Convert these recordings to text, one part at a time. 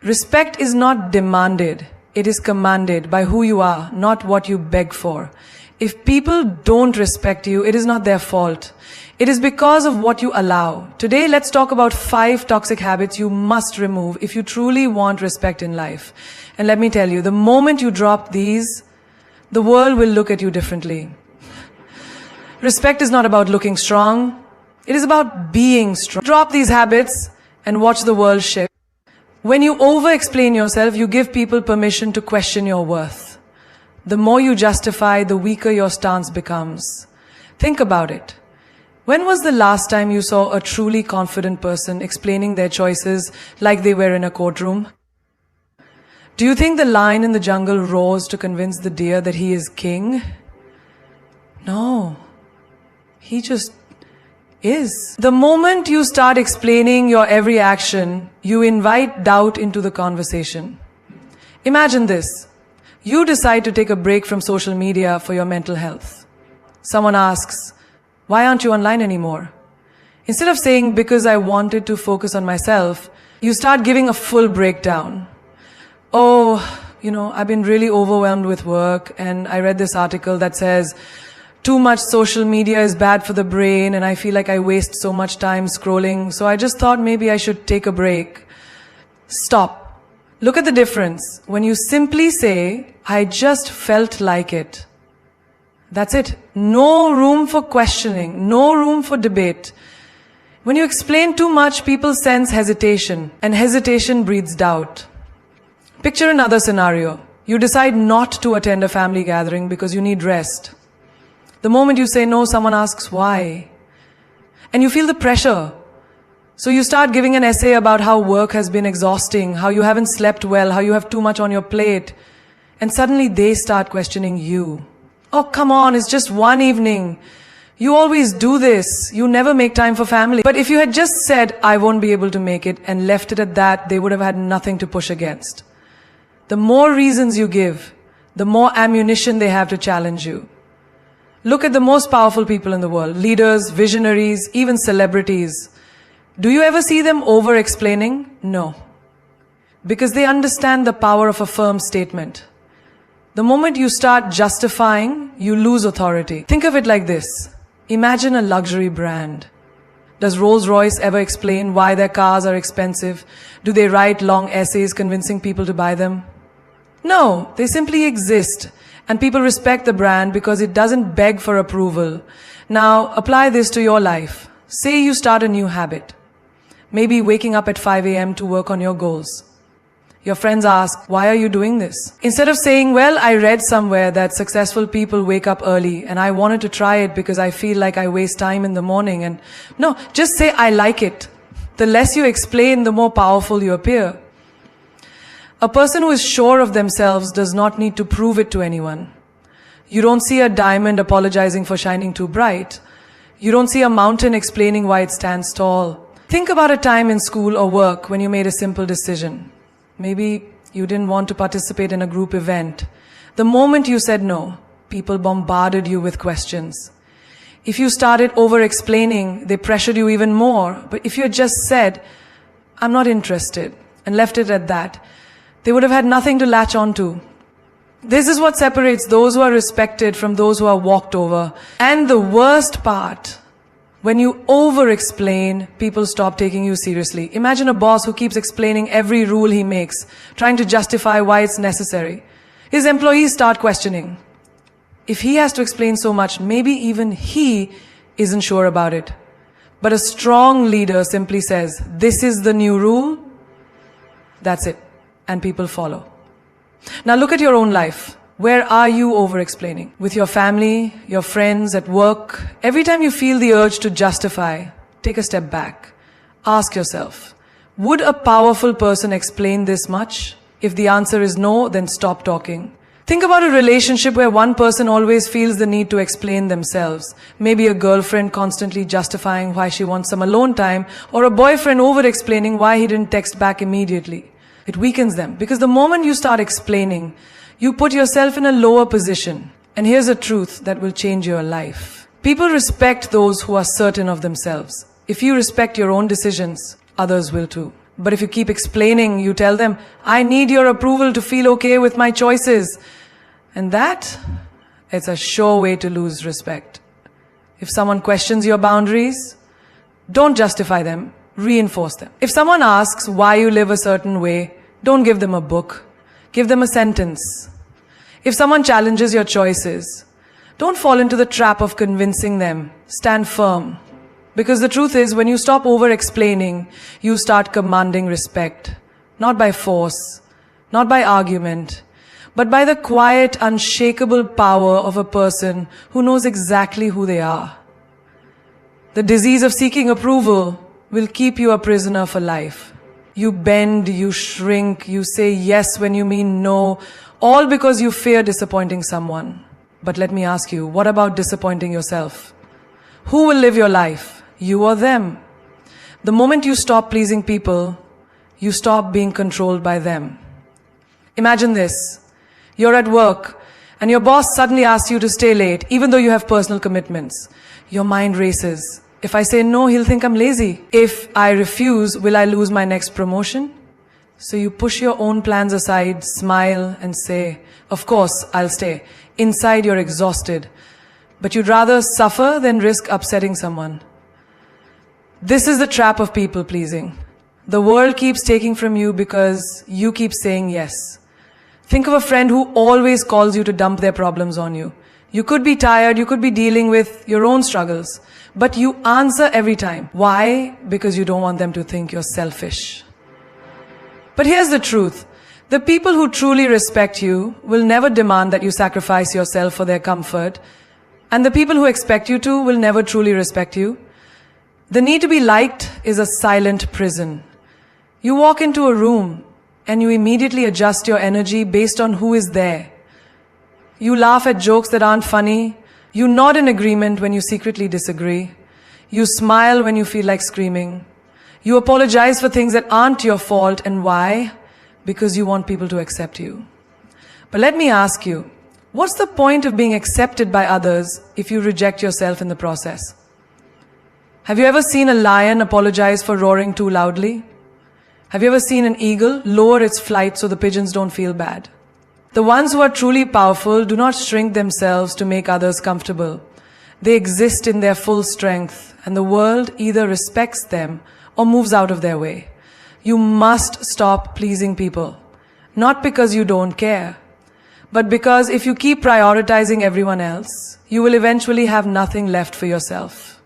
Respect is not demanded, it is commanded by who you are, not what you beg for. If people don't respect you, it is not their fault. It is because of what you allow. Today, let's talk about 5 toxic habits you must remove if you truly want respect in life. And let me tell you, the moment you drop these, the world will look at you differently. Respect is not about looking strong. It is about being strong. Drop these habits and watch the world shift. When you over-explain yourself, you give people permission to question your worth. The more you justify, the weaker your stance becomes. Think about it. When was the last time you saw a truly confident person explaining their choices like they were in a courtroom? Do you think the lion in the jungle roars to convince the deer that he is king? No. He just is. The moment you start explaining your every action, you invite doubt into the conversation. Imagine this. You decide to take a break from social media for your mental health. Someone asks, "Why aren't you online anymore?" Instead of saying, "Because I wanted to focus on myself," you start giving a full breakdown. "Oh, I've been really overwhelmed with work, and I read this article that says, too much social media is bad for the brain, and I feel like I waste so much time scrolling, so I just thought maybe I should take a break." Stop. Look at the difference. When you simply say, "I just felt like it." That's it. No room for questioning, no room for debate. When you explain too much, people sense hesitation, and hesitation breeds doubt. Picture another scenario. You decide not to attend a family gathering because you need rest. The moment you say no, someone asks why. And you feel the pressure. So you start giving an essay about how work has been exhausting, how you haven't slept well, how you have too much on your plate. And suddenly they start questioning you. "Oh, come on, it's just one evening. You always do this. You never make time for family." But if you had just said, "I won't be able to make it," and left it at that, they would have had nothing to push against. The more reasons you give, the more ammunition they have to challenge you. Look at the most powerful people in the world, leaders, visionaries, even celebrities. Do you ever see them over-explaining? No. Because they understand the power of a firm statement. The moment you start justifying, you lose authority. Think of it like this. Imagine a luxury brand. Does Rolls-Royce ever explain why their cars are expensive? Do they write long essays convincing people to buy them? No, they simply exist. And people respect the brand because it doesn't beg for approval. Now, apply this to your life. Say you start a new habit. Maybe waking up at 5 a.m. to work on your goals. Your friends ask, "Why are you doing this?" Instead of saying, "Well, I read somewhere that successful people wake up early and I wanted to try it because I feel like I waste time in the morning." And no, just say, "I like it." The less you explain, the more powerful you appear. A person who is sure of themselves does not need to prove it to anyone. You don't see a diamond apologizing for shining too bright. You don't see a mountain explaining why it stands tall. Think about a time in school or work when you made a simple decision. Maybe you didn't want to participate in a group event. The moment you said no, people bombarded you with questions. If you started over-explaining, they pressured you even more. But if you had just said, "I'm not interested," and left it at that, they would have had nothing to latch onto. This is what separates those who are respected from those who are walked over. And the worst part, when you over-explain, people stop taking you seriously. Imagine a boss who keeps explaining every rule he makes, trying to justify why it's necessary. His employees start questioning. If he has to explain so much, maybe even he isn't sure about it. But a strong leader simply says, "This is the new rule." That's it. And people follow. Now look at your own life. Where are you over-explaining? With your family, your friends, at work? Every time you feel the urge to justify, take a step back. Ask yourself, would a powerful person explain this much? If the answer is no, then stop talking. Think about a relationship where one person always feels the need to explain themselves. Maybe a girlfriend constantly justifying why she wants some alone time, or a boyfriend over-explaining why he didn't text back immediately. It weakens them, because the moment you start explaining, you put yourself in a lower position. And here's a truth that will change your life. People respect those who are certain of themselves. If you respect your own decisions, others will too. But if you keep explaining, you tell them, I need your approval to feel okay with my choices. And it's a sure way to lose respect. If someone questions your boundaries, don't justify them, reinforce them. If someone asks why you live a certain way, don't give them a book, give them a sentence. If someone challenges your choices, don't fall into the trap of convincing them. Stand firm. Because the truth is, when you stop over-explaining, you start commanding respect. Not by force, not by argument, but by the quiet, unshakable power of a person who knows exactly who they are. The disease of seeking approval will keep you a prisoner for life. You bend, you shrink, you say yes when you mean no, all because you fear disappointing someone. But let me ask you, what about disappointing yourself? Who will live your life? You or them? The moment you stop pleasing people, you stop being controlled by them. Imagine this. You're at work and your boss suddenly asks you to stay late even though you have personal commitments. Your mind races. If I say no, he'll think I'm lazy. If I refuse, will I lose my next promotion? So you push your own plans aside, smile and say, of course, I'll stay. Inside you're exhausted. But you'd rather suffer than risk upsetting someone. This is the trap of people pleasing. The world keeps taking from you because you keep saying yes. Think of a friend who always calls you to dump their problems on you. You could be tired, you could be dealing with your own struggles, but you answer every time. Why? Because you don't want them to think you're selfish. But here's the truth. The people who truly respect you will never demand that you sacrifice yourself for their comfort, and the people who expect you to will never truly respect you. The need to be liked is a silent prison. You walk into a room and you immediately adjust your energy based on who is there. You laugh at jokes that aren't funny. You nod in agreement when you secretly disagree. You smile when you feel like screaming. You apologize for things that aren't your fault. And why? Because you want people to accept you. But let me ask you, what's the point of being accepted by others if you reject yourself in the process? Have you ever seen a lion apologize for roaring too loudly? Have you ever seen an eagle lower its flight so the pigeons don't feel bad? The ones who are truly powerful do not shrink themselves to make others comfortable. They exist in their full strength, and the world either respects them or moves out of their way. You must stop pleasing people. Not because you don't care, but because if you keep prioritizing everyone else, you will eventually have nothing left for yourself.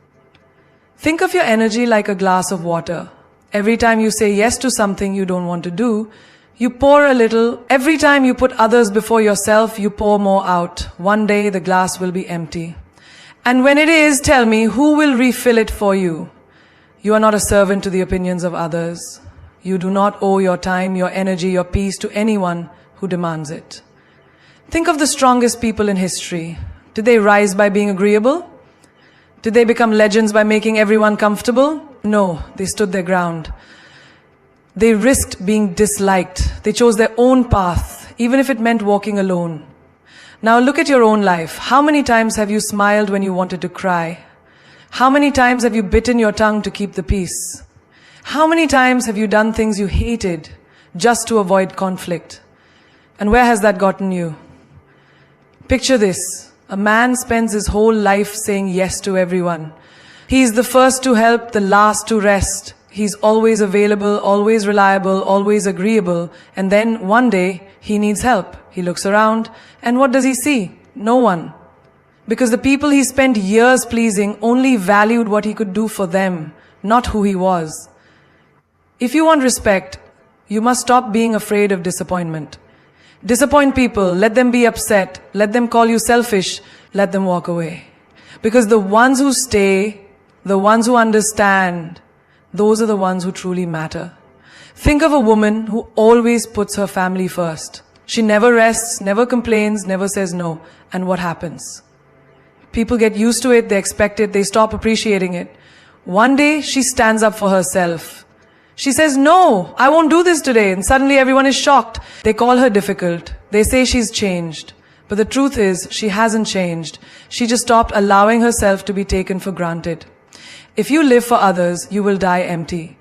Think of your energy like a glass of water. Every time you say yes to something you don't want to do, you pour a little. Every time you put others before yourself, you pour more out. One day the glass will be empty. And when it is, tell me, who will refill it for you? You are not a servant to the opinions of others. You do not owe your time, your energy, your peace to anyone who demands it. Think of the strongest people in history. Did they rise by being agreeable? Did they become legends by making everyone comfortable? No, they stood their ground. They risked being disliked. They chose their own path, even if it meant walking alone. Now look at your own life. How many times have you smiled when you wanted to cry? How many times have you bitten your tongue to keep the peace? How many times have you done things you hated just to avoid conflict? And where has that gotten you? Picture this. A man spends his whole life saying yes to everyone. He's the first to help, the last to rest. He's always available, always reliable, always agreeable. And then one day, he needs help. He looks around, and what does he see? No one. Because the people he spent years pleasing only valued what he could do for them, not who he was. If you want respect, you must stop being afraid of disappointment. Disappoint people, let them be upset, let them call you selfish, let them walk away. Because the ones who stay, the ones who understand, those are the ones who truly matter. Think of a woman who always puts her family first. She never rests, never complains, never says no. And what happens? People get used to it, they expect it, they stop appreciating it. One day, she stands up for herself. She says, no, I won't do this today. And suddenly everyone is shocked. They call her difficult. They say she's changed. But the truth is, she hasn't changed. She just stopped allowing herself to be taken for granted. If you live for others, you will die empty.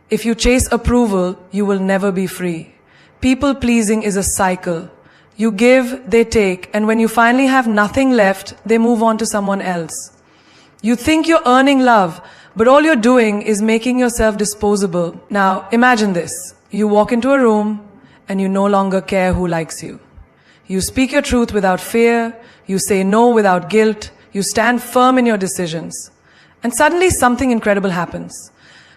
If you chase approval, you will never be free. People pleasing is a cycle. You give, they take, and when you finally have nothing left, they move on to someone else. You think you're earning love, but all you're doing is making yourself disposable. Now, imagine this. You walk into a room, and you no longer care who likes you. You speak your truth without fear, you say no without guilt, you stand firm in your decisions. And suddenly something incredible happens.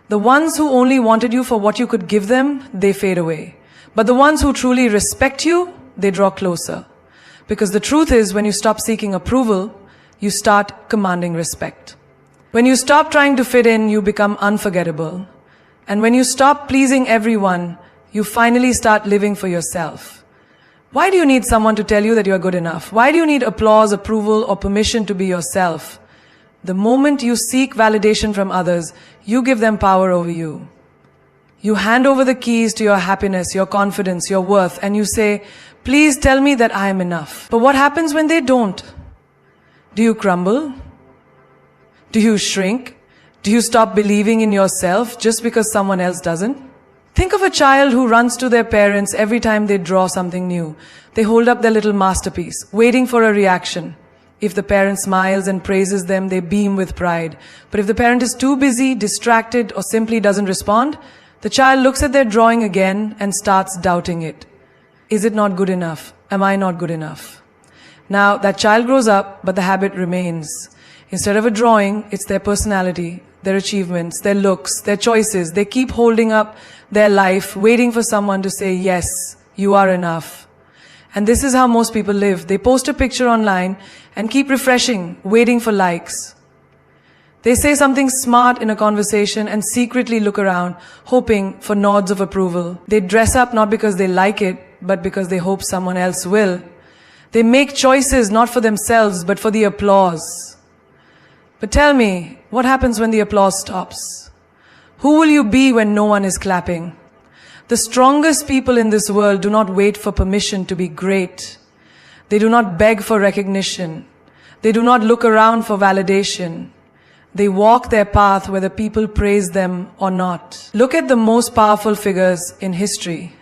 The ones who only wanted you for what you could give them, they fade away. But the ones who truly respect you, they draw closer. Because the truth is, when you stop seeking approval, you start commanding respect. When you stop trying to fit in, you become unforgettable. And when you stop pleasing everyone, you finally start living for yourself. Why do you need someone to tell you that you are good enough? Why do you need applause, approval, or permission to be yourself? The moment you seek validation from others, you give them power over you. You hand over the keys to your happiness, your confidence, your worth, and you say, please tell me that I am enough. But what happens when they don't? Do you crumble? Do you shrink? Do you stop believing in yourself just because someone else doesn't? Think of a child who runs to their parents every time they draw something new. They hold up their little masterpiece, waiting for a reaction. If the parent smiles and praises them, they beam with pride. But if the parent is too busy, distracted, or simply doesn't respond, the child looks at their drawing again and starts doubting it. Is it not good enough? Am I not good enough? Now, that child grows up, but the habit remains. Instead of a drawing, it's their personality, their achievements, their looks, their choices. They keep holding up their life, waiting for someone to say, yes, you are enough. And this is how most people live. They post a picture online and keep refreshing, waiting for likes. They say something smart in a conversation and secretly look around, hoping for nods of approval. They dress up not because they like it, but because they hope someone else will. They make choices not for themselves, but for the applause. But tell me, what happens when the applause stops? Who will you be when no one is clapping? The strongest people in this world do not wait for permission to be great. They do not beg for recognition. They do not look around for validation. They walk their path whether people praise them or not. Look at the most powerful figures in history.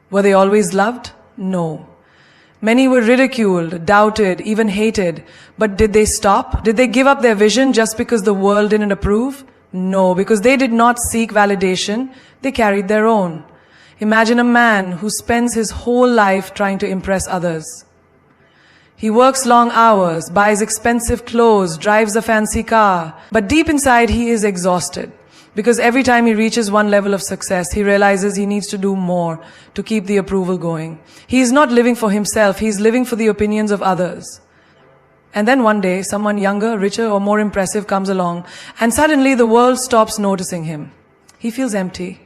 Were they always loved? No. Many were ridiculed, doubted, even hated. But did they stop? Did they give up their vision just because the world didn't approve? No, because they did not seek validation. They carried their own. Imagine a man who spends his whole life trying to impress others. He works long hours, buys expensive clothes, drives a fancy car. But deep inside, he is exhausted. Because every time he reaches one level of success, he realizes he needs to do more to keep the approval going. He is not living for himself, he is living for the opinions of others. And then one day, someone younger, richer, or more impressive comes along, and suddenly the world stops noticing him. He feels empty.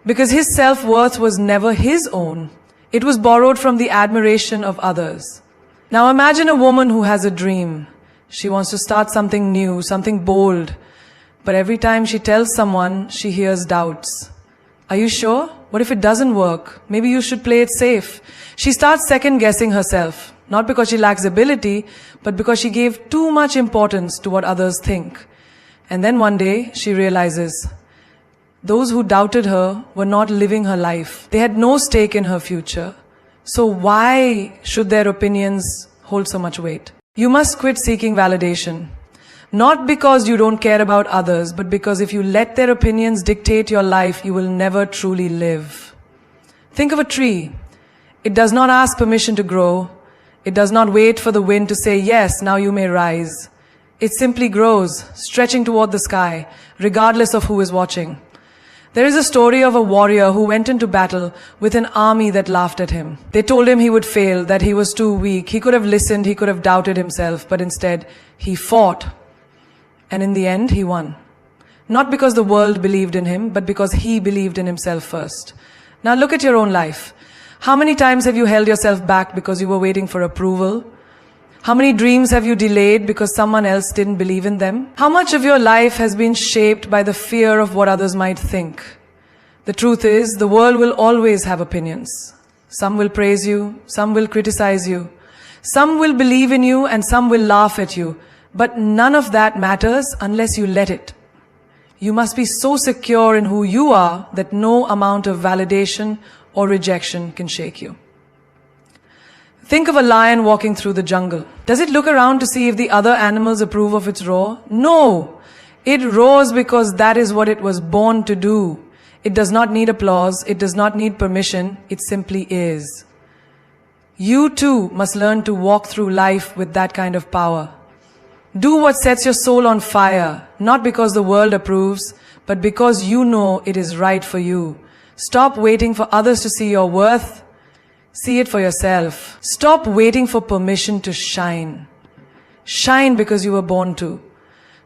Because his self-worth was never his own. It was borrowed from the admiration of others. Now imagine a woman who has a dream. She wants to start something new, something bold. But every time she tells someone, she hears doubts. Are you sure? What if it doesn't work? Maybe you should play it safe. She starts second-guessing herself. Not because she lacks ability, but because she gave too much importance to what others think. And then one day, she realizes, those who doubted her were not living her life. They had no stake in her future. So why should their opinions hold so much weight? You must quit seeking validation. Not because you don't care about others, but because if you let their opinions dictate your life, you will never truly live. Think of a tree. It does not ask permission to grow. It does not wait for the wind to say, yes, now you may rise. It simply grows, stretching toward the sky, regardless of who is watching. There is a story of a warrior who went into battle with an army that laughed at him. They told him he would fail, that he was too weak. He could have listened, he could have doubted himself, but instead he fought. And in the end, he won. Not because the world believed in him, but because he believed in himself first. Now look at your own life. How many times have you held yourself back because you were waiting for approval? How many dreams have you delayed because someone else didn't believe in them? How much of your life has been shaped by the fear of what others might think? The truth is, the world will always have opinions. Some will praise you, some will criticize you. Some will believe in you and some will laugh at you. But none of that matters unless you let it. You must be so secure in who you are that no amount of validation or rejection can shake you. Think of a lion walking through the jungle. Does it look around to see if the other animals approve of its roar? No! It roars because that is what it was born to do. It does not need applause. It does not need permission. It simply is. You too must learn to walk through life with that kind of power. Do what sets your soul on fire, not because the world approves, but because you know it is right for you. Stop waiting for others to see your worth. See it for yourself. Stop waiting for permission to shine. Shine because you were born to.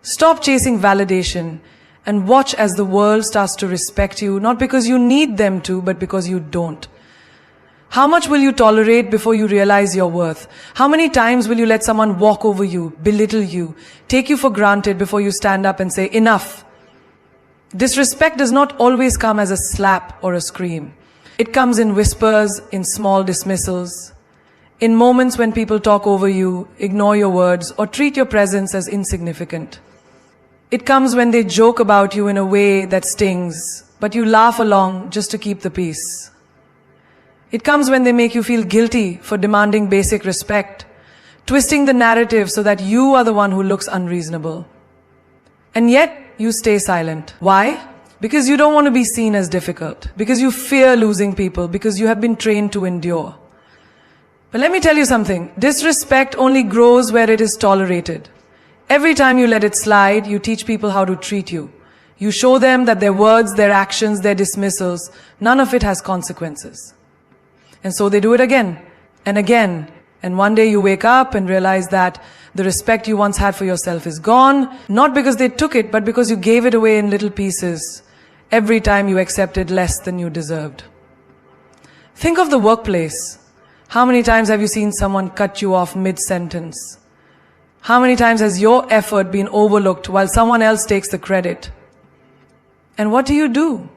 Stop chasing validation and watch as the world starts to respect you, not because you need them to, but because you don't. How much will you tolerate before you realize your worth? How many times will you let someone walk over you, belittle you, take you for granted before you stand up and say, enough? Disrespect does not always come as a slap or a scream. It comes in whispers, in small dismissals, in moments when people talk over you, ignore your words, or treat your presence as insignificant. It comes when they joke about you in a way that stings, but you laugh along just to keep the peace. It comes when they make you feel guilty for demanding basic respect, twisting the narrative so that you are the one who looks unreasonable. And yet, you stay silent. Why? Because you don't want to be seen as difficult, because you fear losing people, because you have been trained to endure. But let me tell you something. Disrespect only grows where it is tolerated. Every time you let it slide, you teach people how to treat you. You show them that their words, their actions, their dismissals, none of it has consequences. And so they do it again and again. And one day you wake up and realize that the respect you once had for yourself is gone, not because they took it, but because you gave it away in little pieces every time you accepted less than you deserved. Think of the workplace. How many times have you seen someone cut you off mid-sentence? How many times has your effort been overlooked while someone else takes the credit? And what do?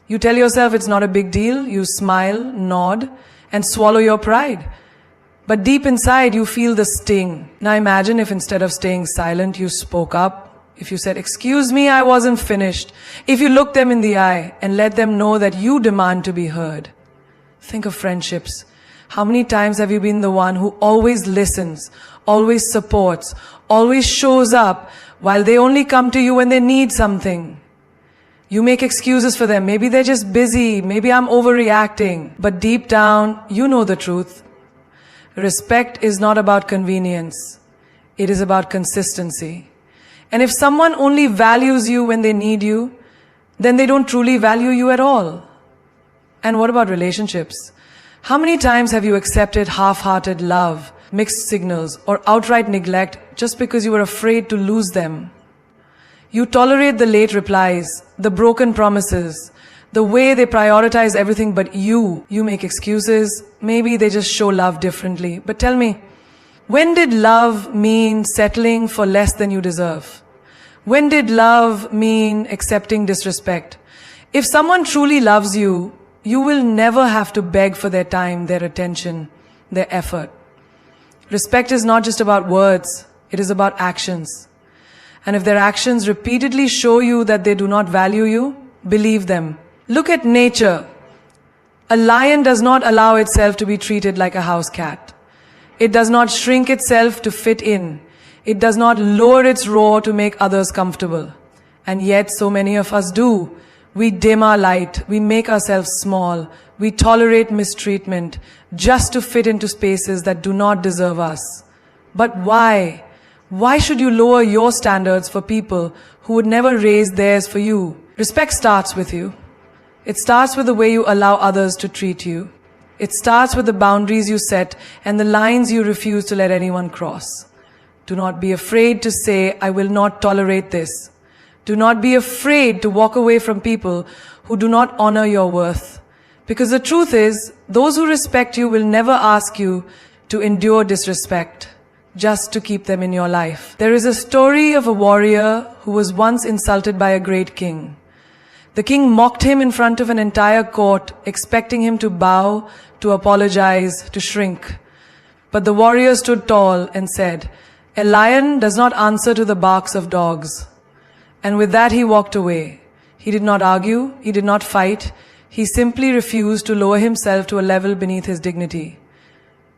You tell yourself it's not a big deal, you smile, nod, and swallow your pride. But deep inside, you feel the sting. Now imagine if instead of staying silent, you spoke up. If you said, "Excuse me, I wasn't finished." If you looked them in the eye and let them know that you demand to be heard. Think of friendships. How many times have you been the one who always listens, always supports, always shows up, while they only come to you when they need something? You make excuses for them. Maybe they're just busy. Maybe I'm overreacting. But deep down, you know the truth. Respect is not about convenience. It is about consistency. And if someone only values you when they need you, then they don't truly value you at all. And what about relationships? How many times have you accepted half-hearted love, mixed signals, or outright neglect just because you were afraid to lose them? You tolerate the late replies, the broken promises, the way they prioritize everything but you. You make excuses. Maybe they just show love differently. But tell me, when did love mean settling for less than you deserve? When did love mean accepting disrespect? If someone truly loves you, you will never have to beg for their time, their attention, their effort. Respect is not just about words. It is about actions. And if their actions repeatedly show you that they do not value you, believe them. Look at nature. A lion does not allow itself to be treated like a house cat. It does not shrink itself to fit in. It does not lower its roar to make others comfortable. And yet so many of us do. We dim our light. We make ourselves small. We tolerate mistreatment just to fit into spaces that do not deserve us. But why? Why should you lower your standards for people who would never raise theirs for you? Respect starts with you. It starts with the way you allow others to treat you. It starts with the boundaries you set and the lines you refuse to let anyone cross. Do not be afraid to say, "I will not tolerate this." Do not be afraid to walk away from people who do not honor your worth. Because the truth is, those who respect you will never ask you to endure disrespect just to keep them in your life. There is a story of a warrior who was once insulted by a great king. The king mocked him in front of an entire court, expecting him to bow, to apologize, to shrink. But the warrior stood tall and said, "A lion does not answer to the barks of dogs. And with that he walked away. He did not argue, he did not fight, he simply refused to lower himself to a level beneath his dignity.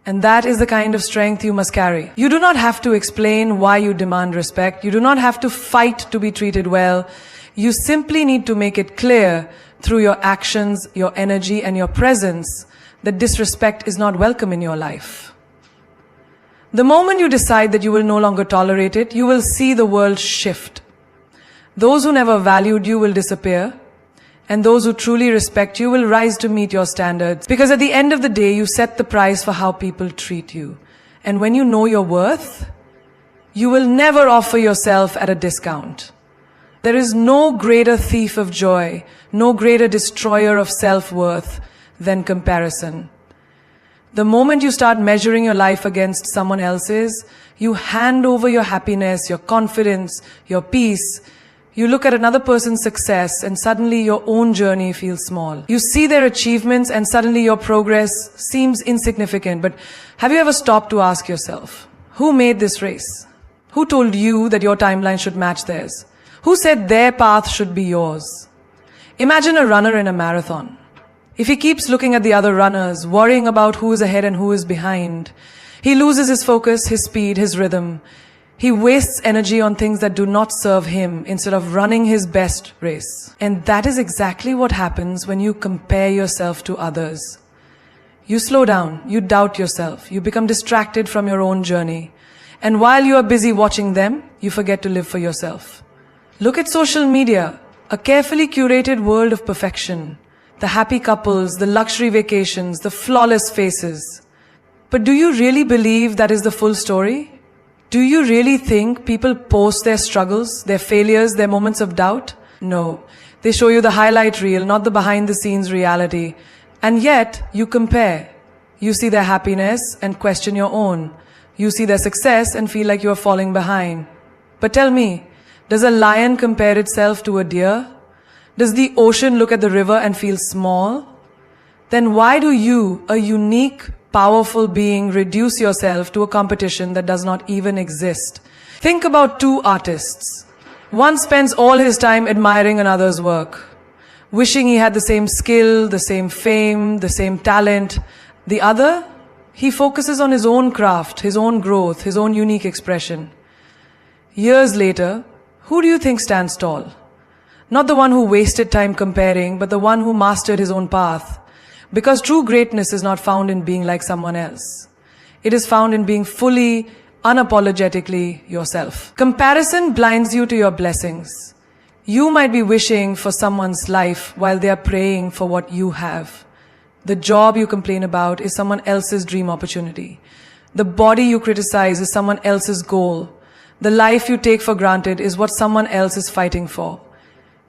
And that is the kind of strength you must carry. You do not have to explain why you demand respect. You do not have to fight to be treated well. You simply need to make it clear through your actions, your energy, and your presence that disrespect is not welcome in your life. The moment you decide that you will no longer tolerate it, you will see the world shift. Those who never valued you will disappear, and those who truly respect you will rise to meet your standards. Because at the end of the day, you set the price for how people treat you. And when you know your worth, you will never offer yourself at a discount. There is no greater thief of joy, no greater destroyer of self-worth than comparison. The moment you start measuring your life against someone else's, you hand over your happiness, your confidence, your peace. You look at another person's success and suddenly your own journey feels small. You see their achievements and suddenly your progress seems insignificant. But have you ever stopped to ask yourself, who made this race? Who told you that your timeline should match theirs? Who said their path should be yours? Imagine a runner in a marathon. If he keeps looking at the other runners, worrying about who is ahead and who is behind, he loses his focus, his speed, his rhythm. He wastes energy on things that do not serve him instead of running his best race. And that is exactly what happens when you compare yourself to others. You slow down, you doubt yourself, you become distracted from your own journey. And while you are busy watching them, you forget to live for yourself. Look at social media, a carefully curated world of perfection. The happy couples, the luxury vacations, the flawless faces. But do you really believe that is the full story? Do you really think people post their struggles, their failures, their moments of doubt? No. They show you the highlight reel, not the behind-the-scenes reality. And yet, you compare. You see their happiness and question your own. You see their success and feel like you are falling behind. But tell me, does a lion compare itself to a deer? Does the ocean look at the river and feel small? Then why do you, a unique, powerful being, reduce yourself to a competition that does not even exist? Think about two artists. One spends all his time admiring another's work, wishing he had the same skill, the same fame, the same talent. The other, he focuses on his own craft, his own growth, his own unique expression. Years later, who do you think stands tall? Not the one who wasted time comparing, but the one who mastered his own path. Because true greatness is not found in being like someone else. It is found in being fully, unapologetically yourself. Comparison blinds you to your blessings. You might be wishing for someone's life while they are praying for what you have. The job you complain about is someone else's dream opportunity. The body you criticize is someone else's goal. The life you take for granted is what someone else is fighting for.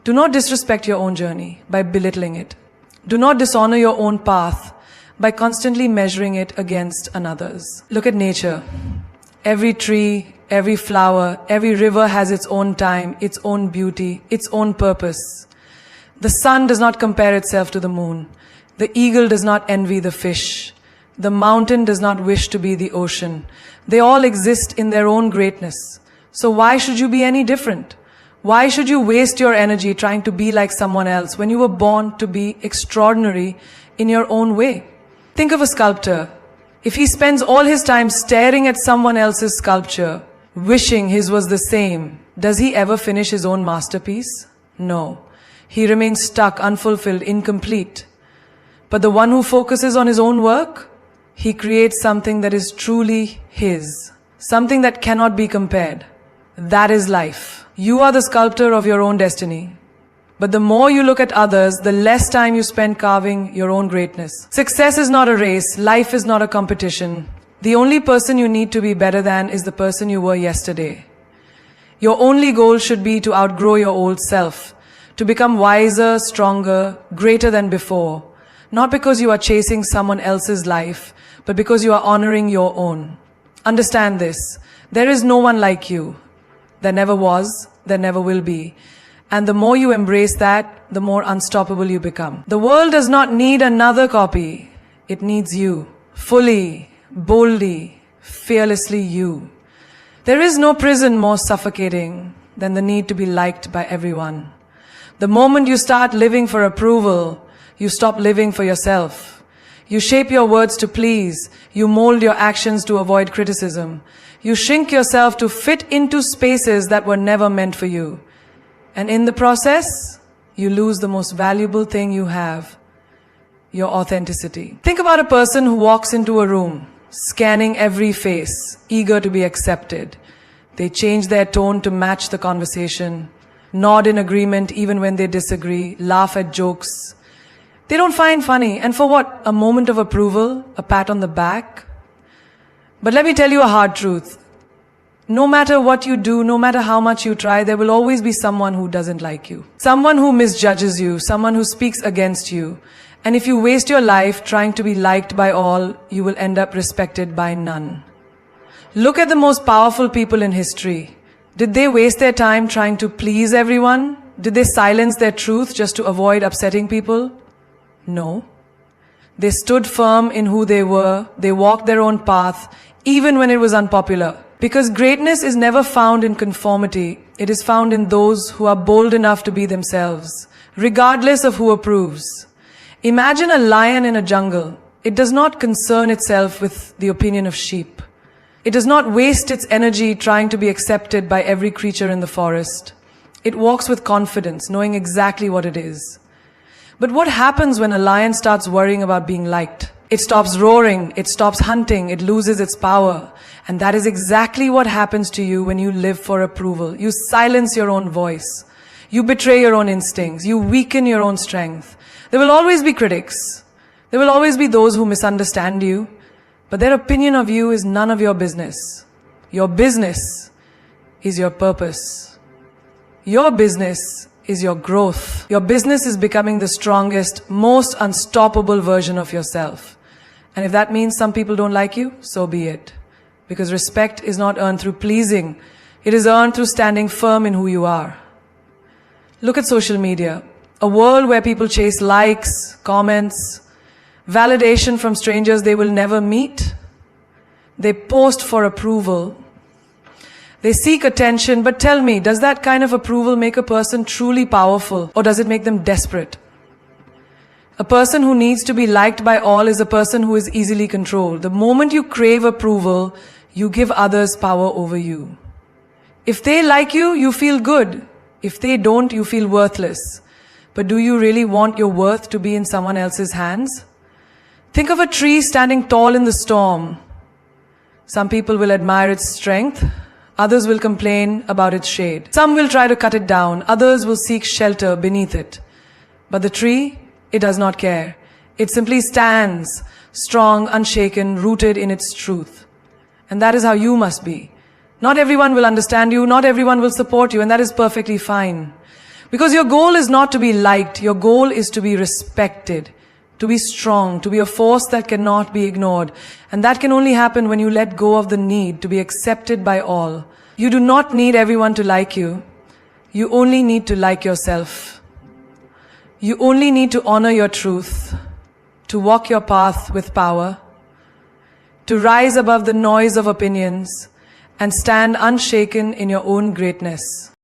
Do not disrespect your own journey by belittling it. Do not dishonor your own path by constantly measuring it against another's. Look at nature. Every tree, every flower, every river has its own time, its own beauty, its own purpose. The sun does not compare itself to the moon. The eagle does not envy the fish. The mountain does not wish to be the ocean. They all exist in their own greatness. So why should you be any different? Why should you waste your energy trying to be like someone else when you were born to be extraordinary in your own way? Think of a sculptor. If he spends all his time staring at someone else's sculpture, wishing his was the same, does he ever finish his own masterpiece? No. He remains stuck, unfulfilled, incomplete. But the one who focuses on his own work, he creates something that is truly his, something that cannot be compared. That is life. You are the sculptor of your own destiny. But the more you look at others, the less time you spend carving your own greatness. Success is not a race. Life is not a competition. The only person you need to be better than is the person you were yesterday. Your only goal should be to outgrow your old self, to become wiser, stronger, greater than before. Not because you are chasing someone else's life, but because you are honoring your own. Understand this. There is no one like you. There never was, there never will be. And the more you embrace that, the more unstoppable you become. The world does not need another copy. It needs you. Fully, boldly, fearlessly you. There is no prison more suffocating than the need to be liked by everyone. The moment you start living for approval, you stop living for yourself. You shape your words to please. You mold your actions to avoid criticism. You shrink yourself to fit into spaces that were never meant for you. And in the process, you lose the most valuable thing you have, your authenticity. Think about a person who walks into a room, scanning every face, eager to be accepted. They change their tone to match the conversation, nod in agreement even when they disagree, laugh at jokes they don't find funny. And for what? A moment of approval, a pat on the back? But let me tell you a hard truth. No matter what you do, no matter how much you try, there will always be someone who doesn't like you. Someone who misjudges you, someone who speaks against you. And if you waste your life trying to be liked by all, you will end up respected by none. Look at the most powerful people in history. Did they waste their time trying to please everyone? Did they silence their truth just to avoid upsetting people? No. They stood firm in who they were. They walked their own path, even when it was unpopular. Because greatness is never found in conformity. It is found in those who are bold enough to be themselves, regardless of who approves. Imagine a lion in a jungle. It does not concern itself with the opinion of sheep. It does not waste its energy trying to be accepted by every creature in the forest. It walks with confidence, knowing exactly what it is. But what happens when a lion starts worrying about being liked? It stops roaring, it stops hunting, it loses its power. And that is exactly what happens to you when you live for approval. You silence your own voice. You betray your own instincts. You weaken your own strength. There will always be critics. There will always be those who misunderstand you. But their opinion of you is none of your business. Your business is your purpose. Your business is your growth. Your business is becoming the strongest, most unstoppable version of yourself. And if that means some people don't like you, so be it. Because respect is not earned through pleasing. It is earned through standing firm in who you are. Look at social media. A world where people chase likes, comments, validation from strangers they will never meet. They post for approval. They seek attention, but tell me, does that kind of approval make a person truly powerful, or does it make them desperate? A person who needs to be liked by all is a person who is easily controlled. The moment you crave approval, you give others power over you. If they like you, you feel good. If they don't, you feel worthless. But do you really want your worth to be in someone else's hands? Think of a tree standing tall in the storm. Some people will admire its strength. Others will complain about its shade. Some will try to cut it down. Others will seek shelter beneath it. But the tree, it does not care. It simply stands, strong, unshaken, rooted in its truth. And that is how you must be. Not everyone will understand you. Not everyone will support you. And that is perfectly fine. Because your goal is not to be liked. Your goal is to be respected. To be strong, to be a force that cannot be ignored. And that can only happen when you let go of the need to be accepted by all. You do not need everyone to like you. You only need to like yourself. You only need to honor your truth, to walk your path with power, to rise above the noise of opinions, and stand unshaken in your own greatness.